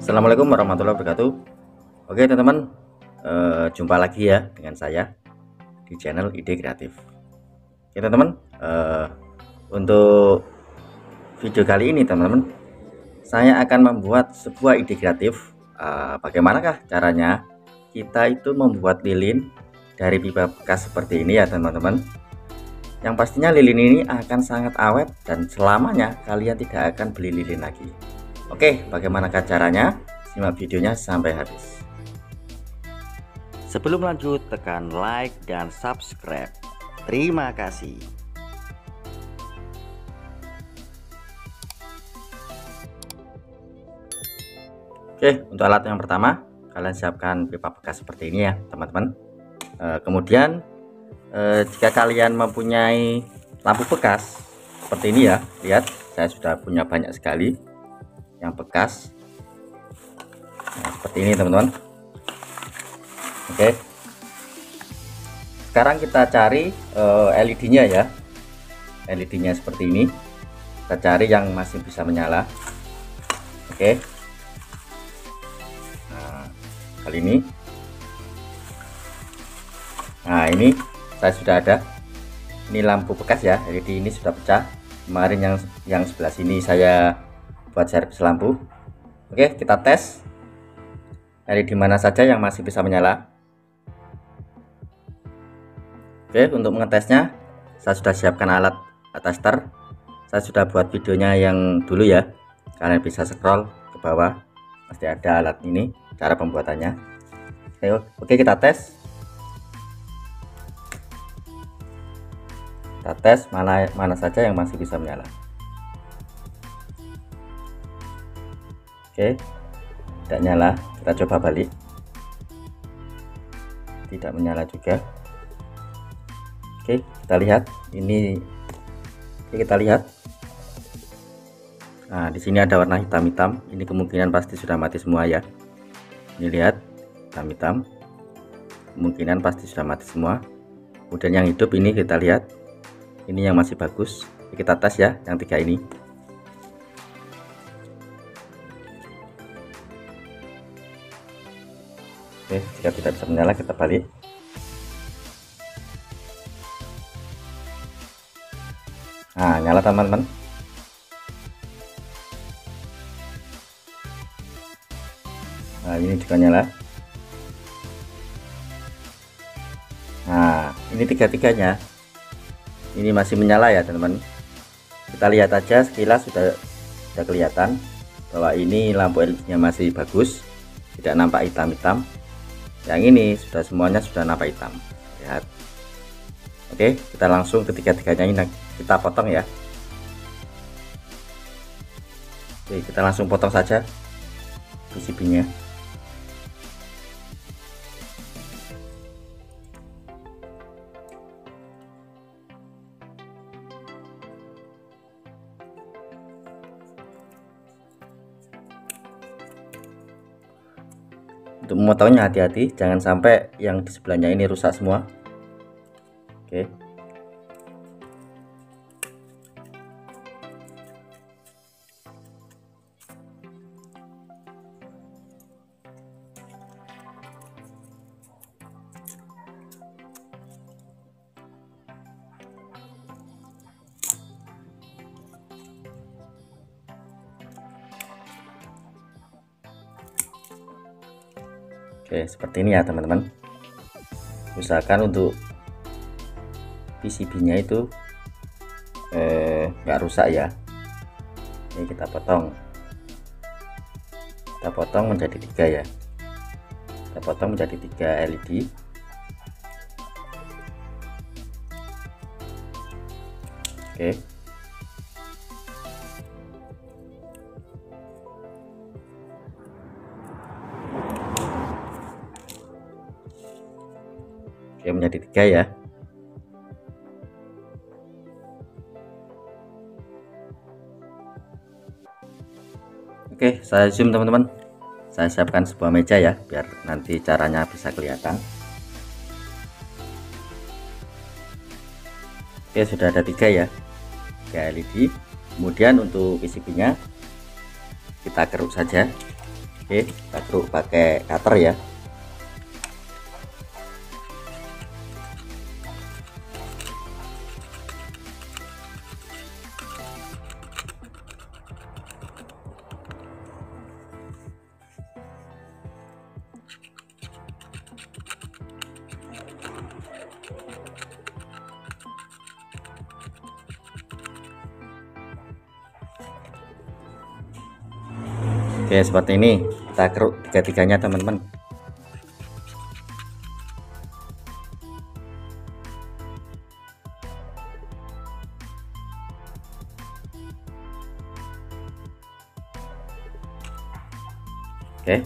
Assalamualaikum warahmatullahi wabarakatuh. Oke teman-teman, jumpa lagi ya dengan saya di channel Ide Kreatif. Oke teman-teman, untuk video kali ini teman-teman, saya akan membuat sebuah ide kreatif. Bagaimanakah caranya kita itu membuat lilin dari pipa bekas seperti ini ya teman-teman. Yang pastinya lilin ini akan sangat awet dan selamanya kalian tidak akan beli lilin lagi. Oke, bagaimanakah caranya? Simak videonya sampai habis. Sebelum lanjut, tekan like dan subscribe. Terima kasih. Oke, untuk alat yang pertama, kalian siapkan pipa bekas seperti ini ya teman-teman. Kemudian jika kalian mempunyai lampu bekas seperti ini ya, lihat saya sudah punya banyak sekali yang bekas. Nah, seperti ini teman-teman. Oke, sekarang kita cari LED-nya ya. LED-nya seperti ini, kita cari yang masih bisa menyala. Oke, nah kali ini, nah ini saya sudah ada. Ini lampu bekas ya, LED ini sudah pecah. Kemarin yang sebelah sini saya buat servis lampu. Oke, kita tes LED mana saja yang masih bisa menyala. Oke, untuk mengetesnya saya sudah siapkan alat tester. Saya sudah buat videonya yang dulu ya, kalian bisa scroll ke bawah, pasti ada alat ini, cara pembuatannya. Oke, kita tes. Kita tes mana saja yang masih bisa menyala. Oke, tidak nyala. Kita coba balik, tidak menyala juga. Oke, kita lihat ini. Oke, kita lihat. Nah, di sini ada warna hitam-hitam. Ini kemungkinan pasti sudah mati semua ya. Ini lihat, hitam-hitam. Kemungkinan pasti sudah mati semua. Kemudian yang hidup ini kita lihat. Ini yang masih bagus. Kita tes ya, yang 3 ini. Oke, jika tidak bisa menyala kita balik. Nah, nyala teman-teman. Nah, ini juga nyala. Nah, ini tiga-tiganya. Ini masih menyala ya teman-teman. Kita lihat aja sekilas sudah kelihatan bahwa ini lampu LED-nya masih bagus, tidak nampak hitam-hitam. Yang ini sudah semuanya sudah nampak hitam. Lihat. Oke, kita langsung ketiga-tiganya ini kita potong ya. Oke, kita langsung potong saja PCB-nya. Untuk memotongnya hati-hati, jangan sampai yang di sebelahnya ini rusak semua. Oke. Oke, seperti ini ya teman-teman. Usahakan untuk PCB-nya itu nggak rusak ya. Ini kita potong menjadi 3 ya. Kita potong menjadi 3 LED. Oke. Oke, menjadi 3 ya. Oke, saya zoom teman-teman. Saya siapkan sebuah meja ya, biar nanti caranya bisa kelihatan. Oke, sudah ada 3 ya, 3 LED. Kemudian untuk PCB nya kita keruk saja. Oke, Oke, kita keruk pakai cutter ya. Oke, seperti ini kita keruk tiga-tiganya teman-teman. Oke,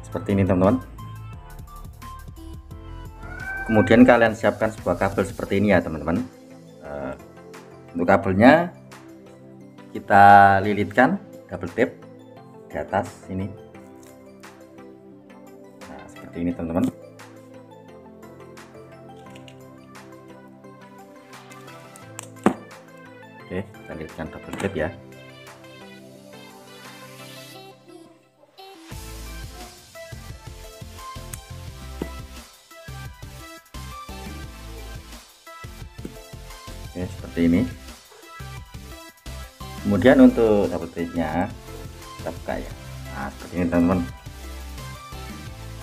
seperti ini teman-teman. Kemudian kalian siapkan sebuah kabel seperti ini ya teman-teman. Untuk kabelnya kita lilitkan double tape di atas ini. Nah, seperti ini teman-teman. Oke, kita lilitkan double tape ya. Oke, seperti ini. Kemudian untuk double tape-nya kita buka ya. Nah, seperti ini teman-teman.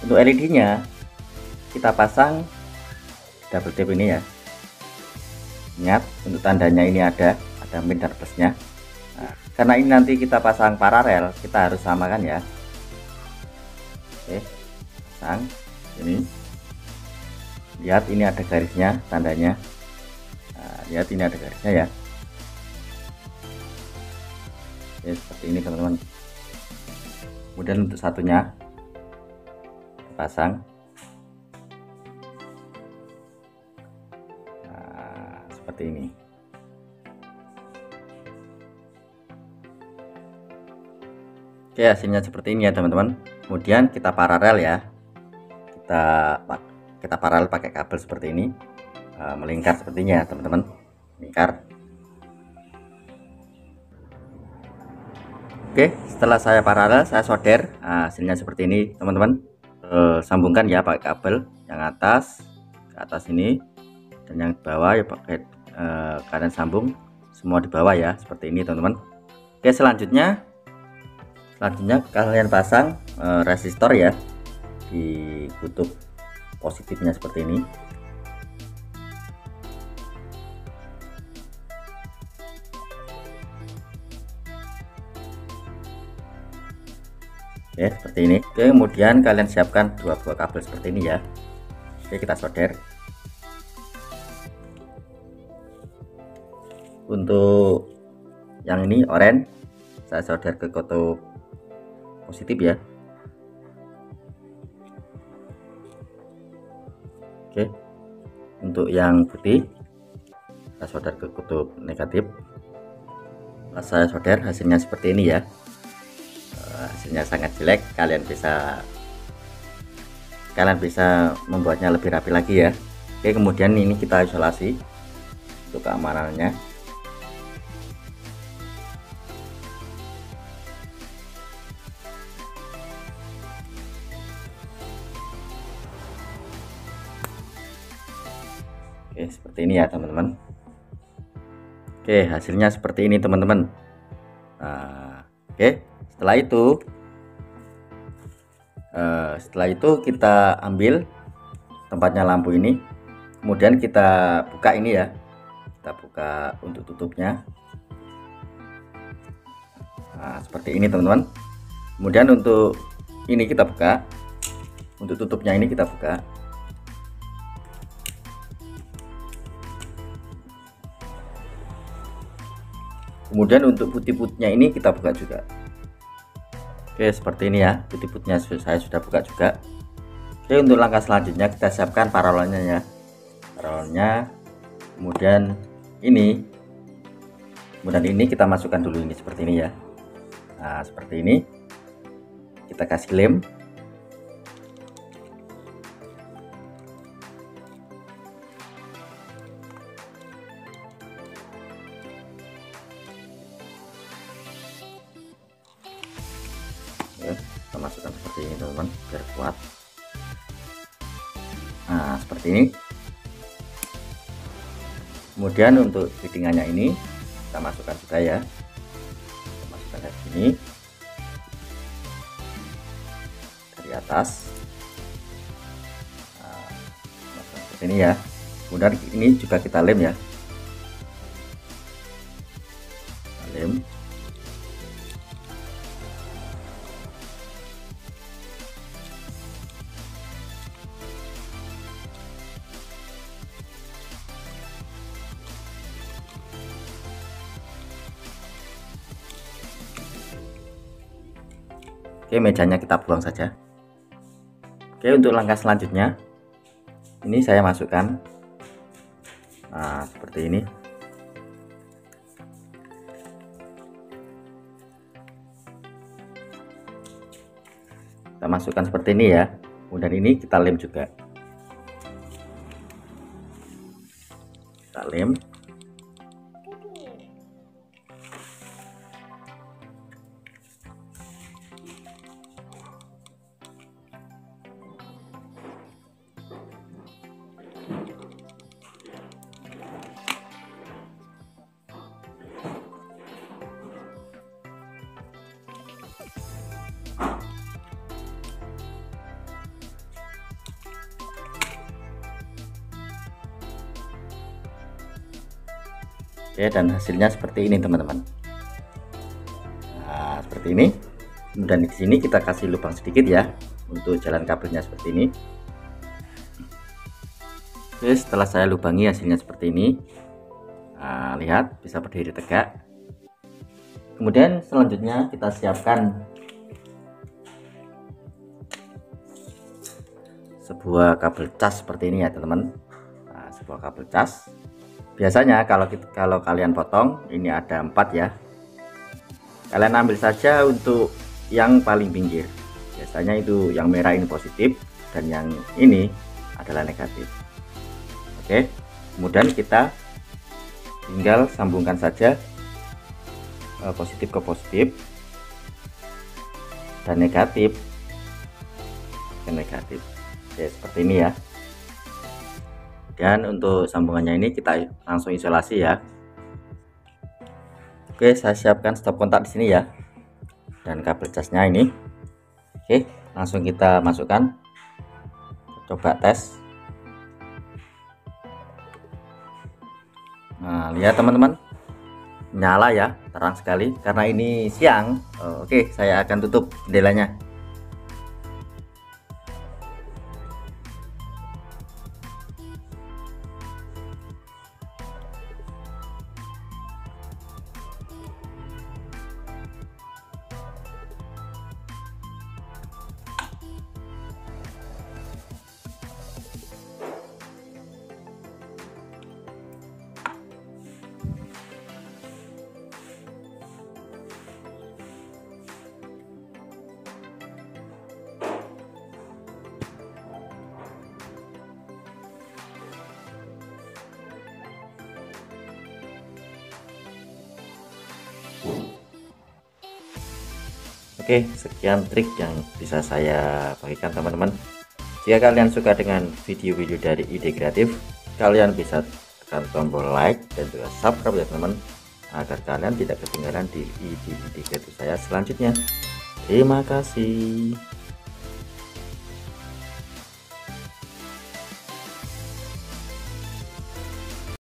Untuk LED-nya kita pasang double tape ini ya. Ingat, untuk tandanya ini ada min dan plusnya. Nah, karena ini nanti kita pasang paralel, kita harus samakan ya. Oke, pasang ini. Lihat ini ada garisnya, tandanya. Nah, lihat ini ada garisnya ya. Oke, seperti ini teman-teman. Kemudian untuk satunya pasang. Nah, seperti ini. Oke, hasilnya seperti ini ya teman-teman. Kemudian kita paralel ya. Kita paralel pakai kabel seperti ini. Melingkar sepertinya teman-teman. Melingkar. Oke, setelah saya paralel, saya solder. Nah, hasilnya seperti ini teman-teman. Sambungkan ya pakai kabel yang atas ke atas ini, dan yang bawah ya pakai kalian sambung semua di bawah ya, seperti ini teman-teman. Oke, selanjutnya kalian pasang resistor ya di kutub positifnya seperti ini. Oke, seperti ini. Oke, kemudian kalian siapkan dua buah kabel seperti ini ya. Oke, kita solder. Untuk yang ini oranye, saya solder ke kutub positif ya. Oke, untuk yang putih saya solder ke kutub negatif. Pas saya solder, hasilnya seperti ini ya. Hasilnya sangat jelek, kalian bisa membuatnya lebih rapi lagi ya. Oke, kemudian ini kita isolasi untuk keamanannya. Oke, seperti ini ya teman-teman. Oke, hasilnya seperti ini teman-teman. Nah, oke, setelah itu kita ambil tempatnya lampu ini, kemudian kita buka ini ya, kita buka untuk tutupnya. Nah, seperti ini teman-teman. Kemudian untuk ini kita buka, untuk tutupnya ini kita buka. Kemudian untuk putih-putihnya ini kita buka juga. Oke, seperti ini ya, putih-putihnya saya sudah buka juga. Oke, untuk langkah selanjutnya kita siapkan paralelnya ya. Paralelnya, kemudian ini kita masukkan dulu ini seperti ini ya. Nah, seperti ini kita kasih lem. Kita masukkan seperti ini teman-teman biar kuat. Nah seperti ini. Kemudian untuk fittingannya ini kita masukkan juga ya, kita masukkan dari sini dari atas. Nah, masukkan seperti ini ya. Kemudian ini juga kita lem ya, kita lem. Oke, mejanya kita buang saja. Oke, untuk langkah selanjutnya ini saya masukkan seperti ini. Kita masukkan seperti ini ya. Kemudian ini kita lem juga. Kita lem. Oke, dan hasilnya seperti ini teman-teman. Nah seperti ini. Kemudian di sini kita kasih lubang sedikit ya untuk jalan kabelnya seperti ini. Oke, setelah saya lubangi hasilnya seperti ini. Nah, lihat bisa berdiri tegak. Kemudian selanjutnya kita siapkan sebuah kabel cas seperti ini ya teman-teman. Nah, sebuah kabel cas. Biasanya kalau kalian potong ini ada 4 ya. Kalian ambil saja untuk yang paling pinggir. Biasanya itu yang merah ini positif dan yang ini adalah negatif. Oke. Kemudian kita tinggal sambungkan saja positif ke positif dan negatif ke negatif. Oke, seperti ini ya. Dan untuk sambungannya ini kita langsung isolasi ya. Oke, saya siapkan stop kontak di sini ya. Dan kabel casnya ini. Oke, langsung kita masukkan. Coba tes. Nah, lihat teman-teman. Nyala ya, terang sekali karena ini siang. Oke, saya akan tutup jendelanya. Oke, sekian trik yang bisa saya bagikan teman-teman. Jika kalian suka dengan video-video dari Ide Kreatif, kalian bisa tekan tombol like dan juga subscribe ya teman-teman, agar kalian tidak ketinggalan di ide-ide kreatif saya selanjutnya. Terima kasih.